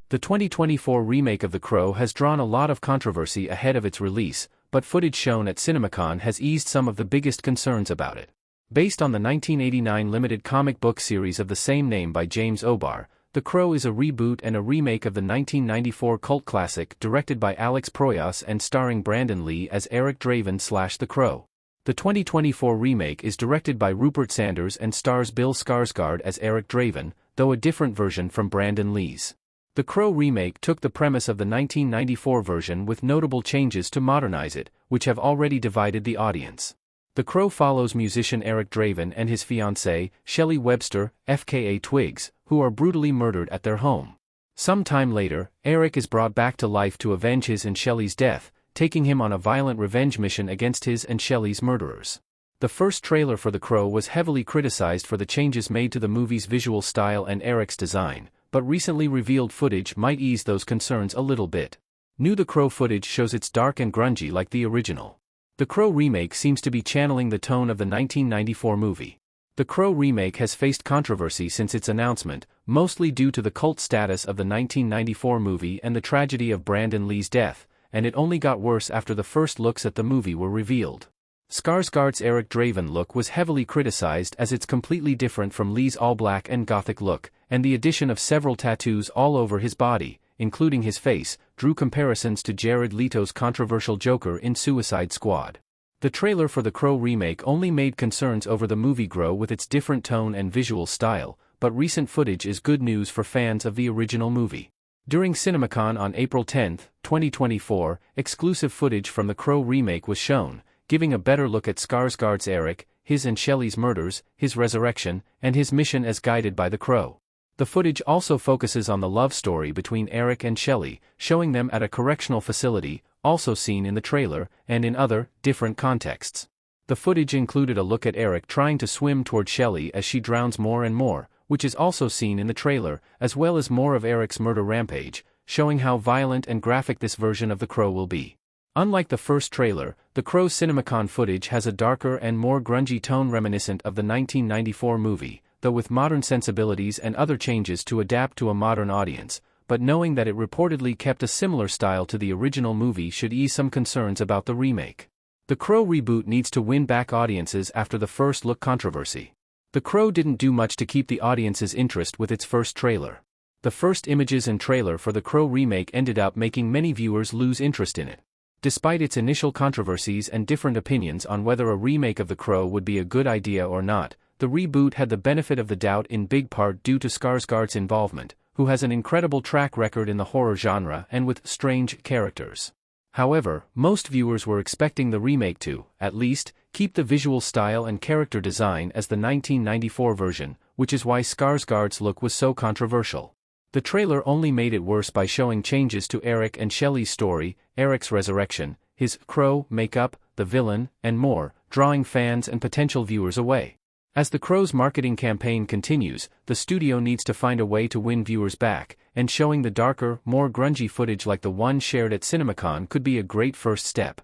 The 2024 remake of The Crow has drawn a lot of controversy ahead of its release, but footage shown at CinemaCon has eased some of the biggest concerns about it. Based on the 1989 limited comic book series of the same name by James O'Barr, The Crow is a reboot and a remake of the 1994 cult classic directed by Alex Proyas and starring Brandon Lee as Eric Draven/The Crow. The 2024 remake is directed by Rupert Sanders and stars Bill Skarsgård as Eric Draven, though a different version from Brandon Lee's. The Crow remake took the premise of the 1994 version with notable changes to modernize it, which have already divided the audience. The Crow follows musician Eric Draven and his fiancée, Shelley Webster, FKA Twigs, who are brutally murdered at their home. Some time later, Eric is brought back to life to avenge his and Shelley's death, taking him on a violent revenge mission against his and Shelley's murderers. The first trailer for The Crow was heavily criticized for the changes made to the movie's visual style and Eric's design, but recently revealed footage might ease those concerns a little bit. New The Crow footage shows it's dark and grungy like the original. The Crow remake seems to be channeling the tone of the 1994 movie. The Crow remake has faced controversy since its announcement, mostly due to the cult status of the 1994 movie and the tragedy of Brandon Lee's death, and it only got worse after the first looks at the movie were revealed. Skarsgård's Eric Draven look was heavily criticized as it's completely different from Lee's all-black and gothic look, and the addition of several tattoos all over his body, including his face, drew comparisons to Jared Leto's controversial Joker in Suicide Squad. The trailer for The Crow remake only made concerns over the movie grow with its different tone and visual style, but recent footage is good news for fans of the original movie. During CinemaCon on April 10, 2024, exclusive footage from The Crow remake was shown, giving a better look at Skarsgård's Eric, his and Shelley's murders, his resurrection, and his mission as guided by the Crow. The footage also focuses on the love story between Eric and Shelley, showing them at a correctional facility, also seen in the trailer, and in other, different contexts. The footage included a look at Eric trying to swim toward Shelley as she drowns more and more, which is also seen in the trailer, as well as more of Eric's murder rampage, showing how violent and graphic this version of The Crow will be. Unlike the first trailer, The Crow's CinemaCon footage has a darker and more grungy tone reminiscent of the 1994 movie, though with modern sensibilities and other changes to adapt to a modern audience, but knowing that it reportedly kept a similar style to the original movie should ease some concerns about the remake. The Crow reboot needs to win back audiences after the first look controversy. The Crow didn't do much to keep the audience's interest with its first trailer. The first images and trailer for The Crow remake ended up making many viewers lose interest in it. Despite its initial controversies and different opinions on whether a remake of The Crow would be a good idea or not, the reboot had the benefit of the doubt in big part due to Skarsgård's involvement, who has an incredible track record in the horror genre and with strange characters. However, most viewers were expecting the remake to, at least, keep the visual style and character design as the 1994 version, which is why Skarsgård's look was so controversial. The trailer only made it worse by showing changes to Eric and Shelley's story, Eric's resurrection, his Crow makeup, the villain, and more, drawing fans and potential viewers away. As The Crow's marketing campaign continues, the studio needs to find a way to win viewers back, and showing the darker, more grungy footage like the one shared at CinemaCon could be a great first step.